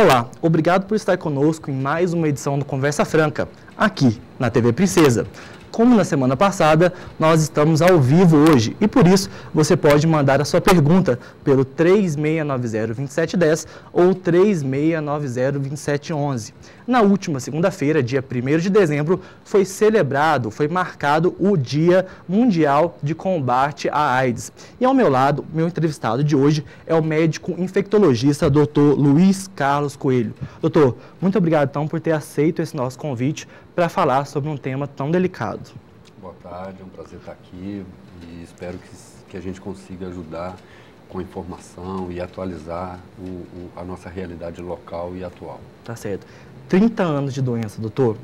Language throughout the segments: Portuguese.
Olá, obrigado por estar conosco em mais uma edição do Conversa Franca, aqui na TV Princesa. Como na semana passada, nós estamos ao vivo hoje e por isso você pode mandar a sua pergunta pelo 3690-2710 ou 3690-2711. Na última segunda-feira, dia 1º de dezembro, foi marcado o Dia Mundial de Combate à AIDS. E ao meu lado, meu entrevistado de hoje é o médico infectologista Dr. Luiz Carlos Coelho. Doutor, muito obrigado então por ter aceito esse nosso convite para falar sobre um tema tão delicado. Boa tarde, é um prazer estar aqui e espero que a gente consiga ajudar com informação e atualizar a nossa realidade local e atual. Tá certo. 30 anos de doença, doutor.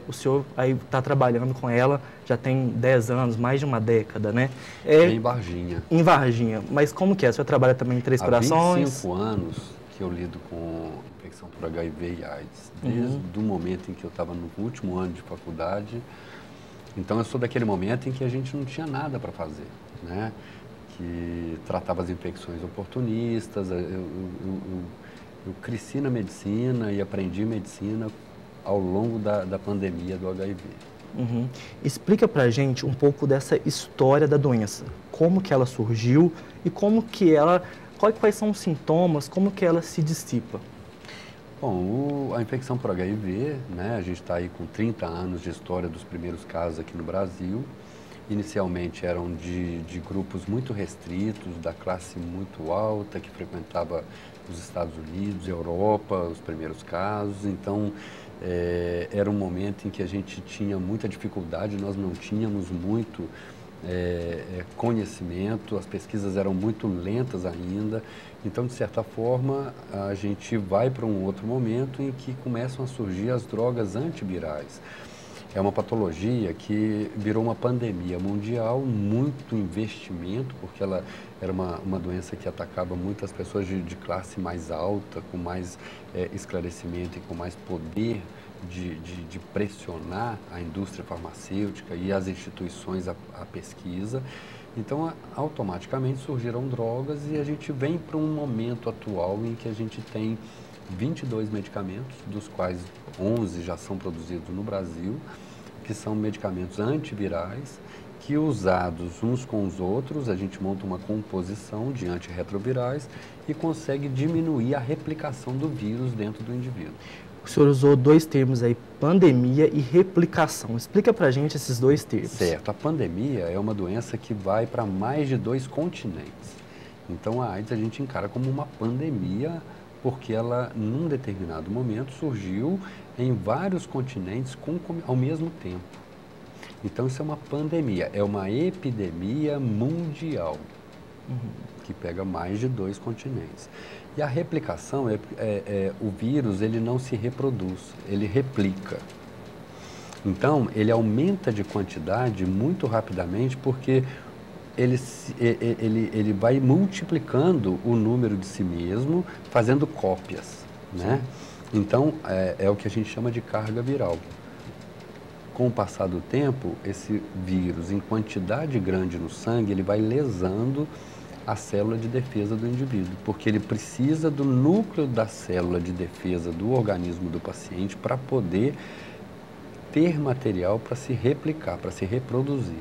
O senhor aí está trabalhando com ela, já tem 10 anos, mais de uma década, né? Em Varginha. Em Varginha. Mas como que é? O senhor trabalha também em Três Corações? Há 25 anos que eu lido com infecção por HIV e AIDS. Desde o momento em que eu estava no último ano de faculdade. Então eu sou daquele momento em que a gente não tinha nada para fazer, né? Que tratava as infecções oportunistas. Eu cresci na medicina e aprendi medicina ao longo da pandemia do HIV. Explica pra gente um pouco dessa história da doença. Como que ela surgiu e como que quais são os sintomas, como que ela se dissipa? Bom, a infecção por HIV, né, a gente está aí com 30 anos de história dos primeiros casos aqui no Brasil. Inicialmente eram de grupos muito restritos, da classe muito alta, que frequentava os Estados Unidos, Europa, os primeiros casos. Então, era um momento em que a gente tinha muita dificuldade, nós não tínhamos muito conhecimento, as pesquisas eram muito lentas ainda. Então, de certa forma, a gente vai para um outro momento em que começam a surgir as drogas antivirais. É uma patologia que virou uma pandemia mundial, muito investimento, porque ela era uma doença que atacava muitas pessoas de classe mais alta, com mais esclarecimento e com mais poder de pressionar a indústria farmacêutica e as instituições à pesquisa. Então, automaticamente surgiram drogas e a gente vem para um momento atual em que a gente tem 22 medicamentos, dos quais 11 já são produzidos no Brasil, que são medicamentos antivirais, que usados uns com os outros, a gente monta uma composição de antirretrovirais e consegue diminuir a replicação do vírus dentro do indivíduo. O senhor usou dois termos aí, pandemia e replicação. Explica pra gente esses dois termos. Certo, a pandemia é uma doença que vai para mais de 2 continentes. Então a AIDS a gente encara como uma pandemia, porque ela, num determinado momento, surgiu em vários continentes ao mesmo tempo. Então, isso é uma pandemia, é uma epidemia mundial, que pega mais de 2 continentes. E a replicação, o vírus ele não se reproduz, ele replica. Então, ele aumenta de quantidade muito rapidamente, porque ele vai multiplicando o número de si mesmo, fazendo cópias, né? Então, é o que a gente chama de carga viral. Com o passar do tempo, esse vírus, em quantidade grande no sangue, ele vai lesando a célula de defesa do indivíduo, porque ele precisa do núcleo da célula de defesa do organismo do paciente para poder ter material para se replicar, para se reproduzir.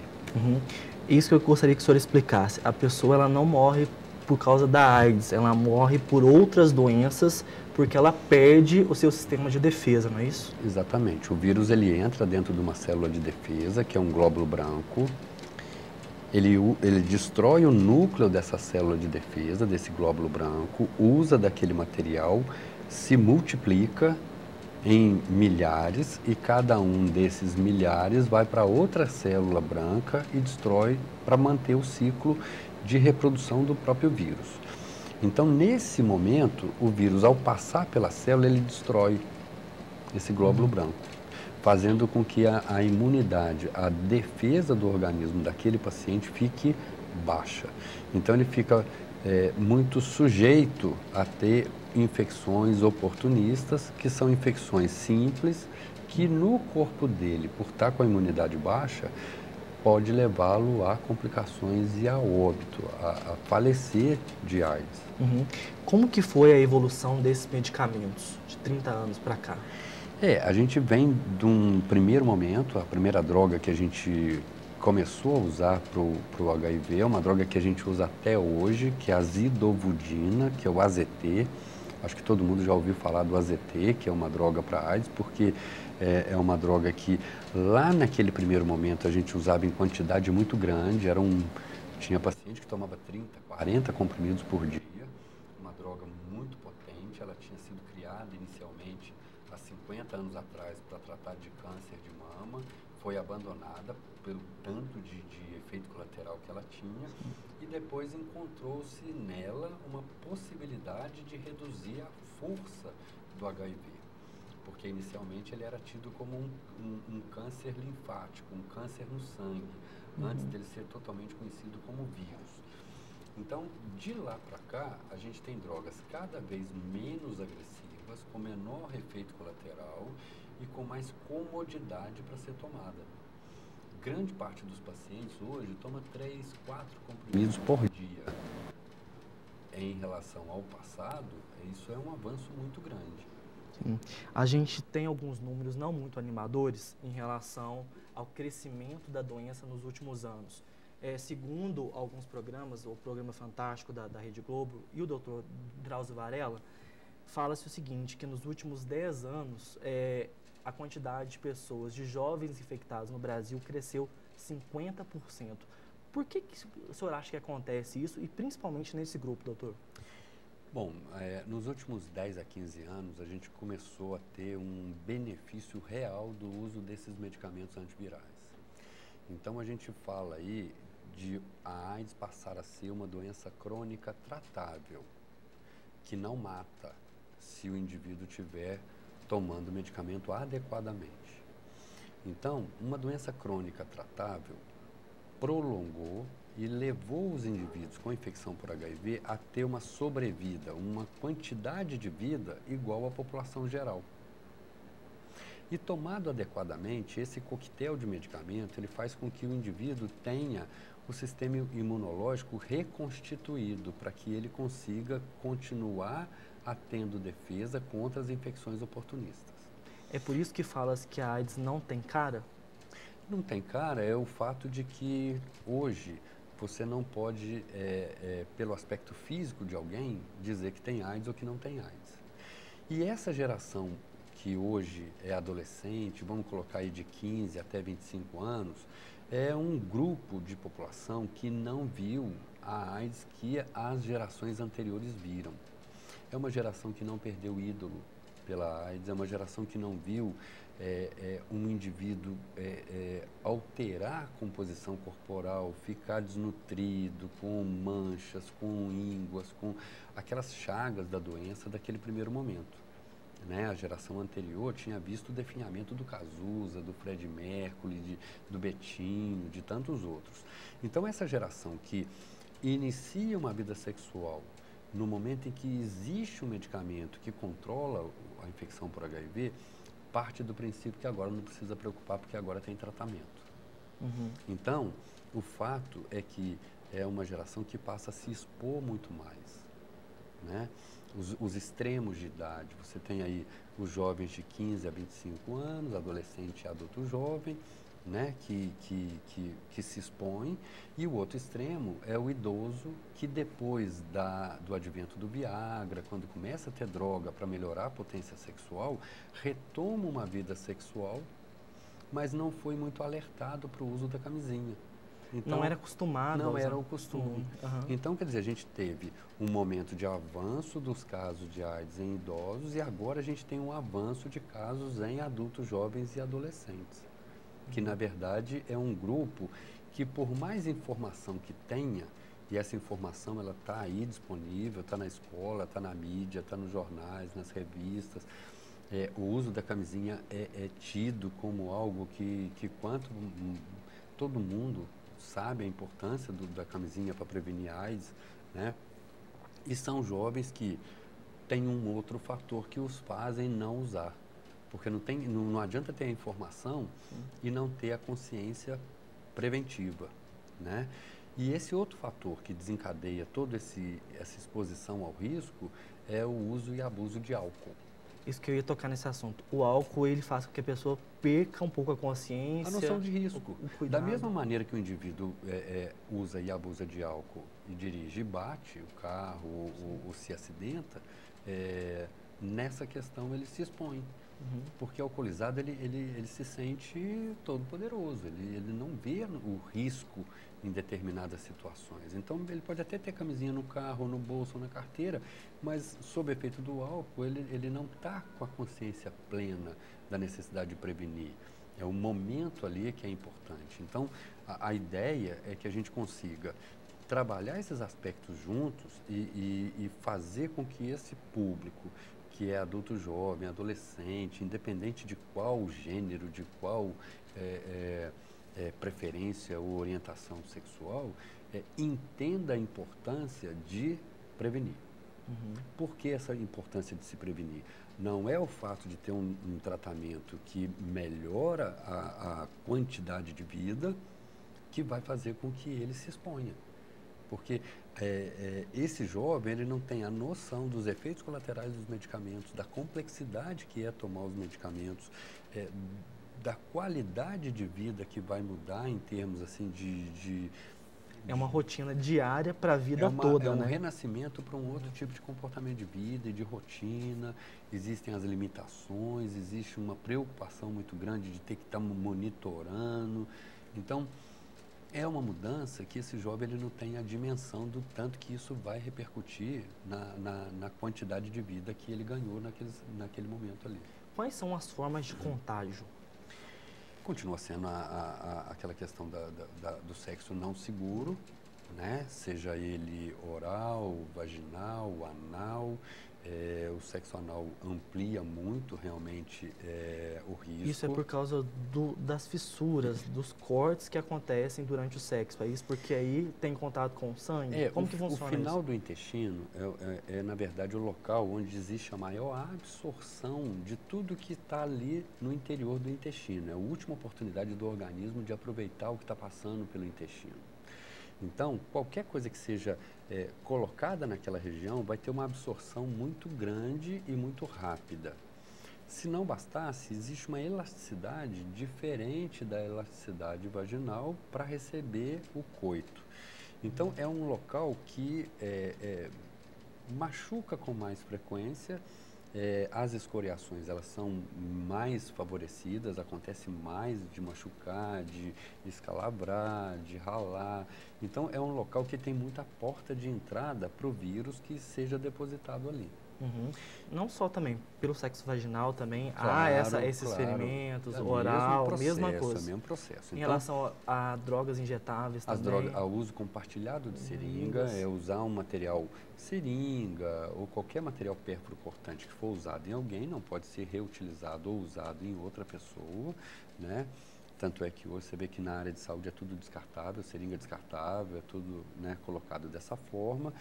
Isso que eu gostaria que o senhor explicasse. A pessoa ela não morre por causa da AIDS, ela morre por outras doenças, porque ela perde o seu sistema de defesa, não é isso? Exatamente. O vírus ele entra dentro de uma célula de defesa, que é um glóbulo branco. Ele destrói o núcleo dessa célula de defesa, desse glóbulo branco, usa daquele material, se multiplica em milhares e cada um desses milhares vai para outra célula branca e destrói para manter o ciclo de reprodução do próprio vírus. Então, nesse momento, o vírus, ao passar pela célula, ele destrói esse glóbulo branco, fazendo com que a imunidade, a defesa do organismo daquele paciente fique baixa. Então, ele fica muito sujeito a ter infecções oportunistas, que são infecções simples, que no corpo dele, por estar com a imunidade baixa, pode levá-lo a complicações e a óbito, a falecer de AIDS. Uhum. Como que foi a evolução desses medicamentos de 30 anos para cá? A gente vem de um primeiro momento, a primeira droga que a gente começou a usar para o HIV, é uma droga que a gente usa até hoje, que é a zidovudina, que é o AZT. Acho que todo mundo já ouviu falar do AZT, que é uma droga para AIDS, porque é uma droga que lá naquele primeiro momento a gente usava em quantidade muito grande, tinha paciente que tomava 30, 40 comprimidos por dia, uma droga muito potente, ela tinha sido criada inicialmente há 50 anos atrás para tratar de câncer de mama, foi abandonada pelo tanto de efeito colateral que ela tinha e depois encontrou-se nela uma possibilidade de reduzir a força do HIV, porque inicialmente ele era tido como um câncer linfático, um câncer no sangue, antes dele ser totalmente conhecido como vírus. Então, de lá para cá, a gente tem drogas cada vez menos agressivas, com menor efeito colateral e com mais comodidade para ser tomada. Grande parte dos pacientes hoje toma 3, 4 comprimidos por dia. Em relação ao passado, isso é um avanço muito grande. Sim. A gente tem alguns números não muito animadores em relação ao crescimento da doença nos últimos anos. Segundo alguns programas, o Programa Fantástico da Rede Globo e o Dr. Drauzio Varela, fala-se o seguinte, que nos últimos 10 anos, a quantidade de pessoas, de jovens infectados no Brasil cresceu 50%. Por que o senhor acha que acontece isso e principalmente nesse grupo, doutor? Bom, nos últimos 10 a 15 anos, a gente começou a ter um benefício real do uso desses medicamentos antivirais. Então, a gente fala aí de a AIDS passar a ser uma doença crônica tratável, que não mata se o indivíduo estiver tomando o medicamento adequadamente. Então, uma doença crônica tratável prolongou e levou os indivíduos com infecção por HIV a ter uma sobrevida, uma quantidade de vida igual à população geral. E tomado adequadamente, esse coquetel de medicamento, ele faz com que o indivíduo tenha o sistema imunológico reconstituído para que ele consiga continuar tendo defesa contra as infecções oportunistas. É por isso que fala-se que a AIDS não tem cara? Não tem cara, é o fato de que hoje você não pode, pelo aspecto físico de alguém, dizer que tem AIDS ou que não tem AIDS. E essa geração que hoje é adolescente, vamos colocar aí de 15 até 25 anos, é um grupo de população que não viu a AIDS que as gerações anteriores viram. É uma geração que não perdeu ídolo pela AIDS, é uma geração que não viu um indivíduo alterar a composição corporal, ficar desnutrido, com manchas, com ínguas, com aquelas chagas da doença daquele primeiro momento. Né? A geração anterior tinha visto o definhamento do Cazuza, do Fred Mercury, do Betinho, de tantos outros. Então, essa geração que inicia uma vida sexual no momento em que existe um medicamento que controla a infecção por HIV, parte do princípio que agora não precisa preocupar porque agora tem tratamento. Uhum. Então, o fato é que é uma geração que passa a se expor muito mais, né? Os extremos de idade, você tem aí os jovens de 15 a 25 anos, adolescente e adulto jovem, né, que se expõe, e o outro extremo é o idoso que depois do advento do Viagra, quando começa a ter droga para melhorar a potência sexual, retoma uma vida sexual, mas não foi muito alertado para o uso da camisinha. Então, não era acostumado. Não era o costume. Uhum. Então, quer dizer, a gente teve um momento de avanço dos casos de AIDS em idosos e agora a gente tem um avanço de casos em adultos jovens e adolescentes. Que, na verdade, é um grupo que, por mais informação que tenha, e essa informação ela está aí disponível, está na escola, está na mídia, está nos jornais, nas revistas, o uso da camisinha é tido como algo que quanto todo mundo sabe a importância da camisinha para prevenir AIDS, né? E são jovens que têm um outro fator que os fazem não usar. Porque não adianta ter a informação e não ter a consciência preventiva, né? E esse outro fator que desencadeia toda essa exposição ao risco é o uso e abuso de álcool. Isso que eu ia tocar nesse assunto. O álcool, ele faz com que a pessoa perca um pouco a consciência. A noção de risco. O cuidado. Da mesma maneira que o indivíduo usa e abusa de álcool e dirige e bate o carro ou se acidenta, nessa questão ele se expõe. Uhum. Porque o alcoolizado, ele se sente todo poderoso, ele não vê o risco em determinadas situações. Então, ele pode até ter camisinha no carro, ou no bolso, ou na carteira, mas, sob efeito do álcool, ele não está com a consciência plena da necessidade de prevenir. É o momento ali que é importante. Então, a ideia é que a gente consiga trabalhar esses aspectos juntos e fazer com que esse público, que é adulto jovem, adolescente, independente de qual gênero, de qual preferência ou orientação sexual, entenda a importância de prevenir. Uhum. Por que essa importância de se prevenir? Não é o fato de ter um tratamento que melhora a quantidade de vida que vai fazer com que ele se exponha. Porque esse jovem, ele não tem a noção dos efeitos colaterais dos medicamentos, da complexidade que é tomar os medicamentos, da qualidade de vida que vai mudar em termos assim É uma rotina diária para a vida toda, né? É um né? renascimento para um outro tipo de comportamento de vida e de rotina. Existem as limitações, existe uma preocupação muito grande de ter que estar monitorando. Então, é uma mudança que esse jovem ele não tem a dimensão do tanto que isso vai repercutir na quantidade de vida que ele ganhou naquele momento ali. Quais são as formas de contágio? Continua sendo aquela questão do sexo não seguro, né? Seja ele oral, vaginal, anal. O sexo anal amplia muito realmente o risco. Isso é por causa das fissuras, dos cortes que acontecem durante o sexo, é isso? Porque aí tem contato com o sangue? Como que funciona o final isso? do intestino na verdade, o local onde existe a maior absorção de tudo que está ali no interior do intestino. É a última oportunidade do organismo de aproveitar o que está passando pelo intestino. Então, qualquer coisa que seja colocada naquela região vai ter uma absorção muito grande e muito rápida. Se não bastasse, existe uma elasticidade diferente da elasticidade vaginal para receber o coito. Então, é um local que machuca com mais frequência. As escoriações, elas são mais favorecidas, acontece mais de machucar, de escalabrar, de ralar. Então, é um local que tem muita porta de entrada para o vírus que seja depositado ali. Uhum. Não só também pelo sexo vaginal, também Claro, há esses claro. ferimentos, É oral, mesma É o coisa. mesmo processo. Em Então, relação a drogas injetáveis as também. drogas, o uso compartilhado de seringa é usar um material seringa ou qualquer material pérfuro-cortante que for usado em alguém não pode ser reutilizado ou usado em outra pessoa, né? Tanto é que hoje você vê que na área de saúde é tudo descartável, seringa descartável, é tudo, né, colocado dessa forma.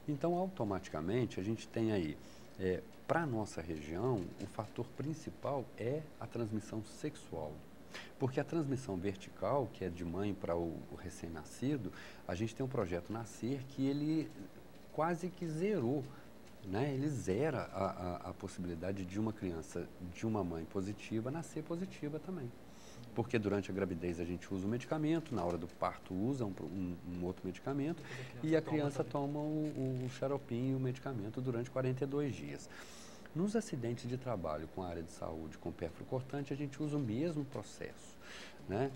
Então, automaticamente, a gente tem aí, para a nossa região, o fator principal é a transmissão sexual. Porque a transmissão vertical, que é de mãe para o recém-nascido, a gente tem um projeto Nascer que ele quase que zerou, né? Ele zera a possibilidade de uma criança de uma mãe positiva nascer positiva também. Porque durante a gravidez a gente usa o medicamento, na hora do parto usa um outro medicamento e a criança toma o xaropinho, o medicamento durante 42 dias. Nos acidentes de trabalho com a área de saúde, com pérfuro cortante, a gente usa o mesmo processo, né?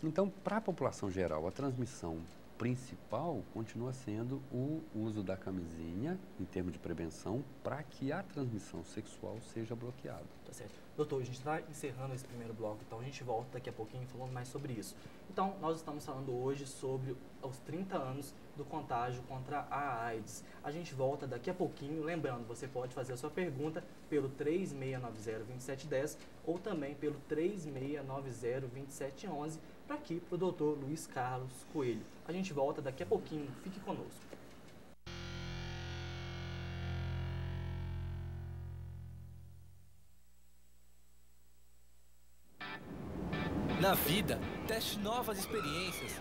Então, para a população geral, a transmissão principal continua sendo o uso da camisinha, em termos de prevenção, para que a transmissão sexual seja bloqueada. Tá certo. Doutor, a gente está encerrando esse primeiro bloco, então a gente volta daqui a pouquinho falando mais sobre isso. Então, nós estamos falando hoje sobre os 30 anos do contágio contra a AIDS. A gente volta daqui a pouquinho, lembrando, você pode fazer a sua pergunta pelo 3690-2710 ou também pelo 3690-2711 para aqui para o doutor Luiz Carlos Coelho. A gente volta daqui a pouquinho, fique conosco. Na vida, teste novas experiências.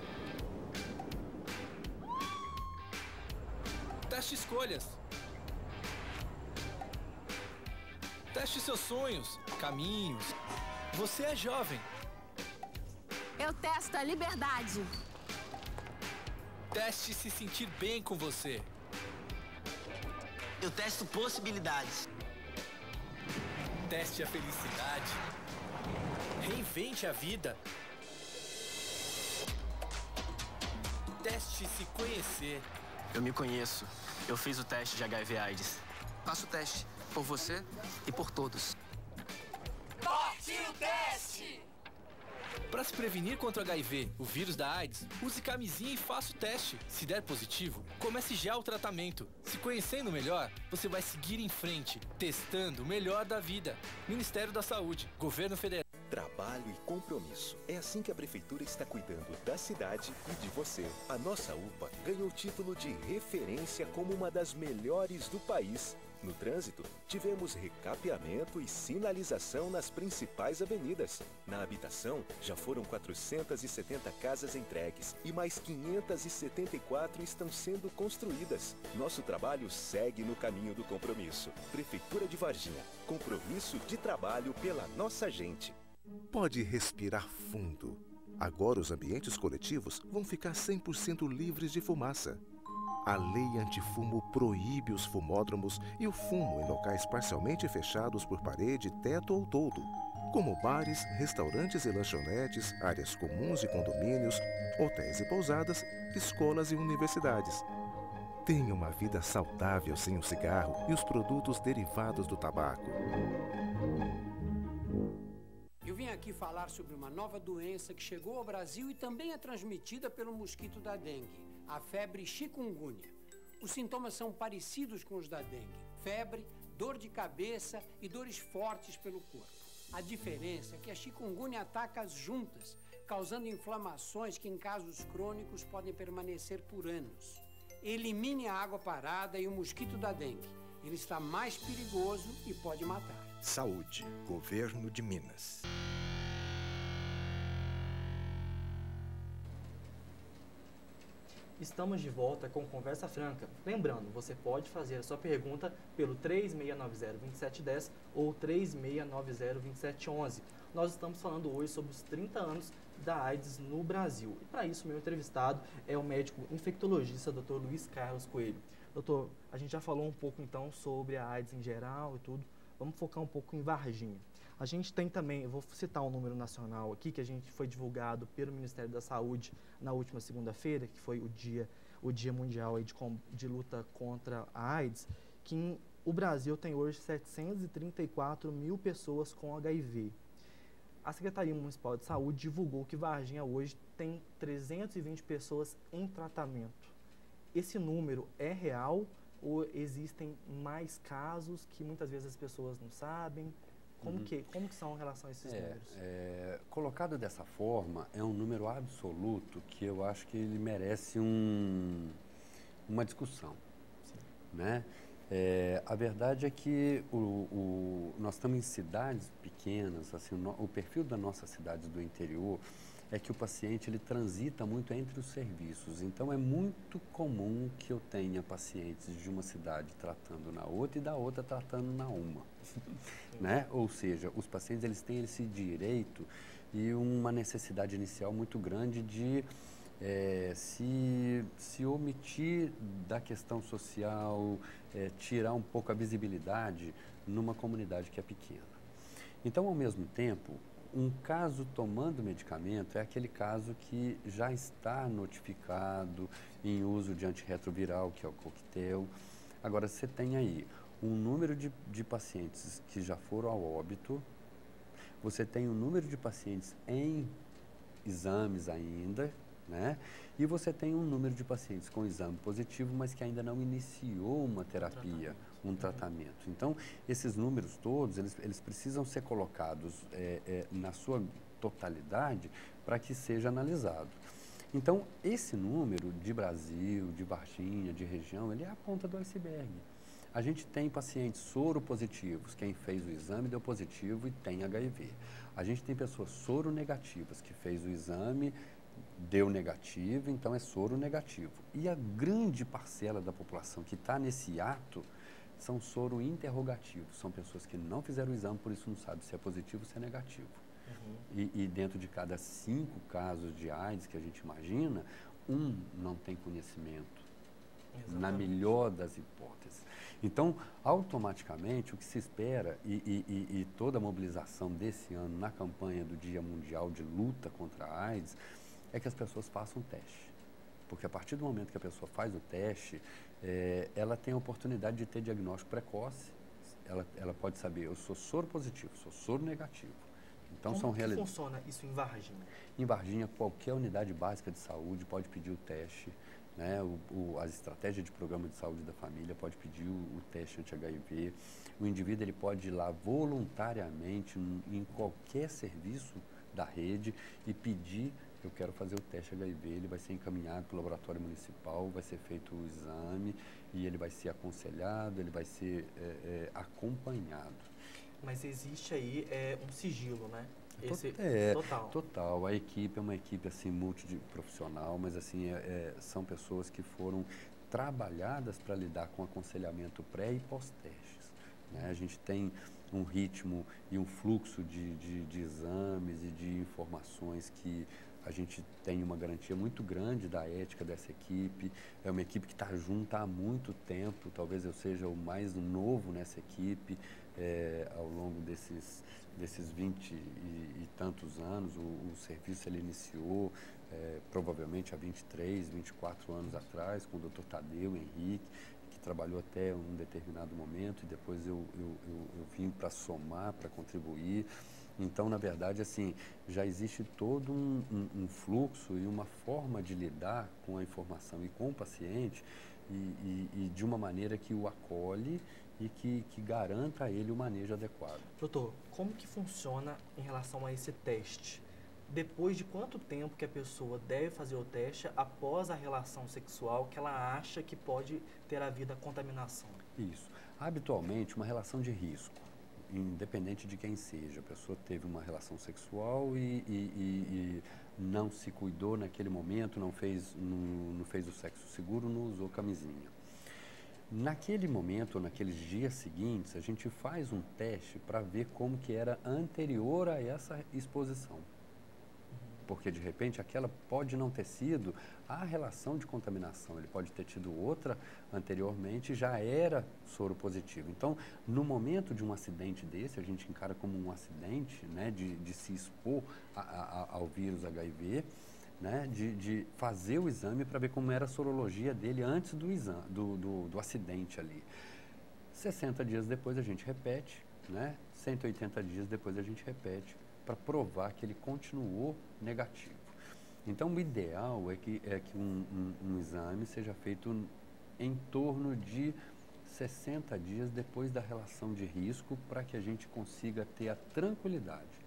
Teste escolhas. Teste seus sonhos, caminhos. Você é jovem. Eu testo a liberdade. Teste se sentir bem com você. Eu testo possibilidades. Teste a felicidade. Reinvente a vida. Teste se conhecer. Eu me conheço. Eu fiz o teste de HIV/AIDS. Faço o teste por você e por todos. Partiu o teste! Para se prevenir contra o HIV, o vírus da AIDS, use camisinha e faça o teste. Se der positivo, comece já o tratamento. Se conhecendo melhor, você vai seguir em frente, testando o melhor da vida. Ministério da Saúde, Governo Federal. Trabalho e compromisso. É assim que a Prefeitura está cuidando da cidade e de você. A nossa UPA ganhou o título de referência como uma das melhores do país. No trânsito, tivemos recapeamento e sinalização nas principais avenidas. Na habitação, já foram 470 casas entregues e mais 574 estão sendo construídas. Nosso trabalho segue no caminho do compromisso. Prefeitura de Varginha. Compromisso de trabalho pela nossa gente. Pode respirar fundo. Agora os ambientes coletivos vão ficar 100% livres de fumaça. A lei antifumo proíbe os fumódromos e o fumo em locais parcialmente fechados por parede, teto ou toldo, como bares, restaurantes e lanchonetes, áreas comuns de condomínios, hotéis e pousadas, escolas e universidades. Tenha uma vida saudável sem o cigarro e os produtos derivados do tabaco. Eu vim aqui falar sobre uma nova doença que chegou ao Brasil e também é transmitida pelo mosquito da dengue, a febre chikungunya. Os sintomas são parecidos com os da dengue: febre, dor de cabeça e dores fortes pelo corpo. A diferença é que a chikungunya ataca as juntas, causando inflamações que em casos crônicos podem permanecer por anos. Elimine a água parada e o mosquito da dengue. Ele está mais perigoso e pode matar. Saúde, Governo de Minas. Estamos de volta com Conversa Franca. Lembrando, você pode fazer a sua pergunta pelo 3690-2710 ou 3690-2711. Nós estamos falando hoje sobre os 30 anos da AIDS no Brasil. E para isso, meu entrevistado é o médico infectologista, Dr. Luiz Carlos Coelho. Doutor, a gente já falou um pouco então sobre a AIDS em geral e tudo. Vamos focar um pouco em Varginha. A gente tem também, eu vou citar um número nacional aqui, que a gente foi divulgado pelo Ministério da Saúde na última segunda-feira, que foi o Dia Mundial aí de luta contra a AIDS, que o Brasil tem hoje 734 mil pessoas com HIV. A Secretaria Municipal de Saúde divulgou que Varginha hoje tem 320 pessoas em tratamento. Esse número é real ou existem mais casos que muitas vezes as pessoas não sabem? Como que são em relação a esses números? Colocado dessa forma, é um número absoluto que eu acho que ele merece uma discussão. Sim. Né? A verdade é que nós estamos em cidades pequenas, assim, o perfil das nossas cidades do interior é que o paciente ele transita muito entre os serviços. Então, é muito comum que eu tenha pacientes de uma cidade tratando na outra e da outra tratando na uma. Né? Ou seja, os pacientes eles têm esse direito e uma necessidade inicial muito grande de se omitir da questão social, tirar um pouco a visibilidade numa comunidade que é pequena. Então, ao mesmo tempo, um caso tomando medicamento é aquele caso que já está notificado em uso de antirretroviral, que é o coquetel. Agora, você tem aí um número de pacientes que já foram ao óbito, você tem um número de pacientes em exames ainda, né? E você tem um número de pacientes com exame positivo, mas que ainda não iniciou uma terapia, um tratamento. Então, esses números todos, eles precisam ser colocados na sua totalidade para que seja analisado. Então, esse número de Brasil, de Varginha, de região, ele é a ponta do iceberg. A gente tem pacientes soropositivos, quem fez o exame deu positivo e tem HIV. A gente tem pessoas soronegativas, que fez o exame, deu negativo, então é soro negativo. E a grande parcela da população que está nesse ato são soro interrogativos, são pessoas que não fizeram o exame, por isso não sabem se é positivo ou se é negativo. E dentro de cada 5 casos de AIDS que a gente imagina, um não tem conhecimento, na melhor das hipóteses. Então, automaticamente, o que se espera, e toda a mobilização desse ano na campanha do Dia Mundial de Luta contra a AIDS, é que as pessoas façam o teste. Porque a partir do momento que a pessoa faz o teste, ela tem a oportunidade de ter diagnóstico precoce. Ela pode saber, eu sou soro positivo, sou soro negativo. Então, Como que funciona isso em Varginha? Em Varginha, qualquer unidade básica de saúde pode pedir o teste, né? As estratégias de programa de saúde da família pode pedir o teste anti-HIV. O indivíduo ele pode ir lá voluntariamente em qualquer serviço da rede e pedir, eu quero fazer o teste HIV, ele vai ser encaminhado para o laboratório municipal, vai ser feito o exame e ele vai ser aconselhado, ele vai ser acompanhado. Mas existe aí um sigilo, né? Total. Total. A equipe é uma equipe assim multiprofissional, mas assim são pessoas que foram trabalhadas para lidar com aconselhamento pré e pós-testes, né? A gente tem um ritmo e um fluxo de exames e de informações que a gente tem uma garantia muito grande da ética dessa equipe. É uma equipe que está junta há muito tempo, talvez eu seja o mais novo nessa equipe. Ao longo desses 20 e tantos anos, o serviço ele iniciou provavelmente há 23, 24 anos atrás, com o Dr. Tadeu Henrique, que trabalhou até um determinado momento, e depois eu vim para somar, para contribuir. Então, na verdade, assim, já existe todo um fluxo e uma forma de lidar com a informação e com o paciente e de uma maneira que o acolhe e que garanta a ele o manejo adequado. Doutor, como que funciona em relação a esse teste? Depois de quanto tempo que a pessoa deve fazer o teste após a relação sexual que ela acha que pode ter havido a contaminação? Isso. Habitualmente, uma relação de risco, independente de quem seja, a pessoa teve uma relação sexual e não se cuidou naquele momento, não fez o sexo seguro, não usou camisinha. Naquele momento, ou naqueles dias seguintes, a gente faz um teste para ver como que era anterior a essa exposição. Porque, de repente, aquela pode não ter sido a relação de contaminação. Ele pode ter tido outra anteriormente e já era soro positivo. Então, no momento de um acidente desse, a gente encara como um acidente, né, de se expor ao vírus HIV, né, de fazer o exame para ver como era a sorologia dele antes do exame, do acidente ali. 60 dias depois a gente repete, né, 180 dias depois a gente repete, para provar que ele continuou negativo. Então, o ideal é que um exame seja feito em torno de 60 dias depois da relação de risco, para que a gente consiga ter a tranquilidade.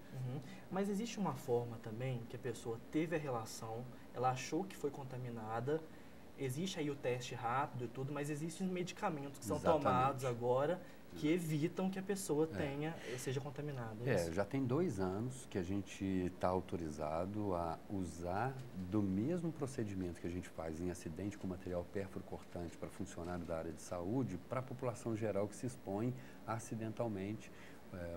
Mas existe uma forma também que a pessoa teve a relação, ela achou que foi contaminada, existe aí o teste rápido e tudo, mas existem medicamentos que são tomados agora que evitam que a pessoa seja contaminada. Já tem 2 anos que a gente está autorizado a usar do mesmo procedimento que a gente faz em acidente com material pérfuro cortante para funcionário da área de saúde, para a população geral que se expõe acidentalmente.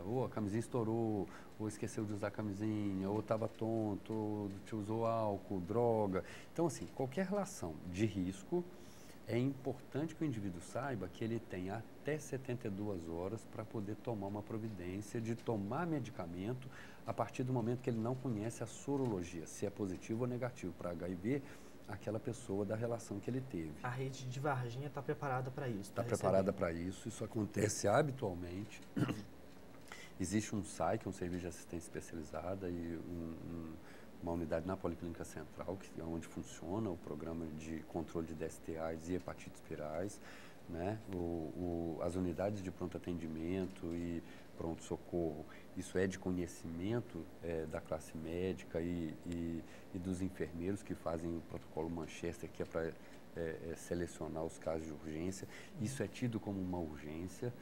Ou a camisinha estourou, ou esqueceu de usar a camisinha, ou estava tonto, ou usou álcool, droga. Então, assim, qualquer relação de risco, é importante que o indivíduo saiba que ele tem até 72 horas para poder tomar uma providência de tomar medicamento a partir do momento que ele não conhece a sorologia, se é positivo ou negativo para HIV, aquela pessoa da relação que ele teve. A rede de Varginha está preparada para isso? Está preparada para isso acontece habitualmente. Existe um SAI, que é um serviço de assistência especializada, e uma unidade na Policlínica Central, que é onde funciona o programa de controle de DST/AIDS e hepatites virais, né? As unidades de pronto atendimento e pronto-socorro, isso é de conhecimento da classe médica e dos enfermeiros que fazem o protocolo Manchester, que é para selecionar os casos de urgência. Isso é tido como uma urgência,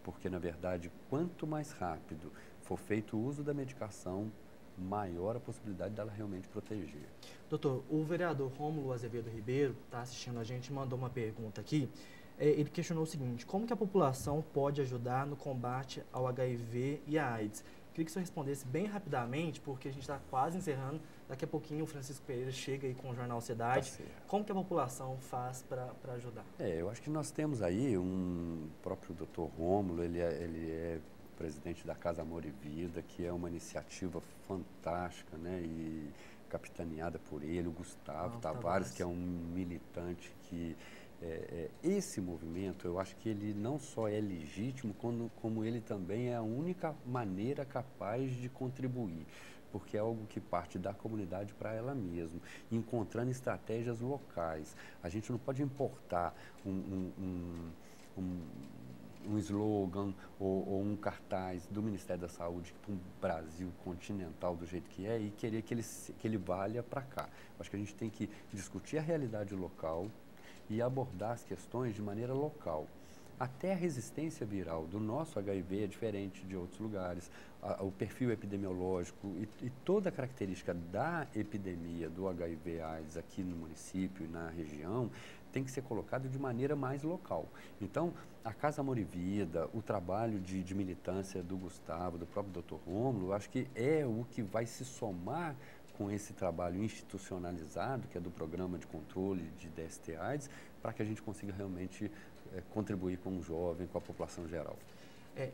porque, na verdade, quanto mais rápido for feito o uso da medicação, maior a possibilidade dela realmente proteger. Doutor, o vereador Rômulo Azevedo Ribeiro está assistindo a gente e mandou uma pergunta aqui. Ele questionou o seguinte: como que a população pode ajudar no combate ao HIV e à AIDS? Queria que o senhor respondesse bem rapidamente, porque a gente está quase encerrando. Daqui a pouquinho o Francisco Pereira chega aí com o Jornal Cidade. Como que a população faz para ajudar? Eu acho que nós temos aí o próprio doutor Rômulo, ele é presidente da Casa Amor e Vida, que é uma iniciativa fantástica, né? E capitaneada por ele, o Gustavo Tavares, que é um militante que... esse movimento, eu acho que ele não só é legítimo, como ele também é a única maneira capaz de contribuir, porque é algo que parte da comunidade para ela mesma, encontrando estratégias locais. A gente não pode importar um slogan ou um cartaz do Ministério da Saúde para um Brasil continental do jeito que é e querer que ele valha para cá. Acho que a gente tem que discutir a realidade local e abordar as questões de maneira local. Até a resistência viral do nosso HIV é diferente de outros lugares. O perfil epidemiológico e toda a característica da epidemia do HIV/AIDS aqui no município e na região tem que ser colocado de maneira mais local. Então, a Casa Amor e Vida, o trabalho de militância do Gustavo, do próprio Dr. Rômulo, acho que é o que vai se somar com esse trabalho institucionalizado, que é do Programa de Controle de DST/AIDS, para que a gente consiga realmente contribuir com o jovem, com a população geral.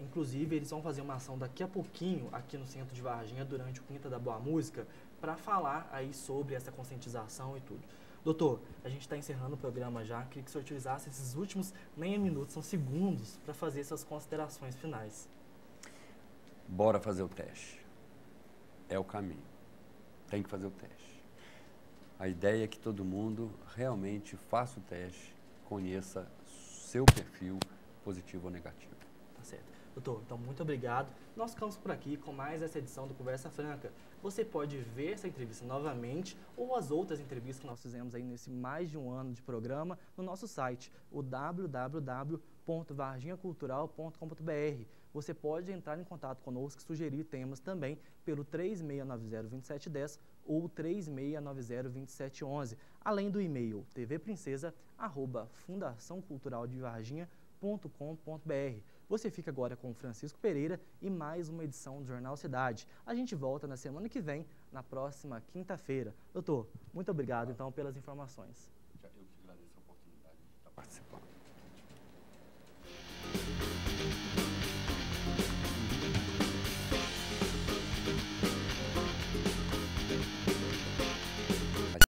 Inclusive, eles vão fazer uma ação daqui a pouquinho, aqui no centro de Varginha, durante o Quinta da Boa Música, para falar aí sobre essa conscientização e tudo. Doutor, a gente está encerrando o programa já, queria que o senhor utilizasse esses últimos, nem minutos, são segundos, para fazer essas considerações finais. Bora fazer o teste. É o caminho. Tem que fazer o teste. A ideia é que todo mundo realmente faça o teste, conheça seu perfil positivo ou negativo. Tá certo. Doutor, então muito obrigado. Nós ficamos por aqui com mais essa edição do Conversa Franca. Você pode ver essa entrevista novamente ou as outras entrevistas que nós fizemos aí nesse mais de um ano de programa no nosso site, o www.varginhacultural.com.br. Você pode entrar em contato conosco e sugerir temas também pelo 3690-2710 ou 3690-2711, além do e-mail tvprincesa@fundaçãoculturaldevarginha.com.br. Você fica agora com o Francisco Pereira e mais uma edição do Jornal Cidade. A gente volta na semana que vem, na próxima quinta-feira. Doutor, muito obrigado então pelas informações. Eu que agradeço a oportunidade de estar participando.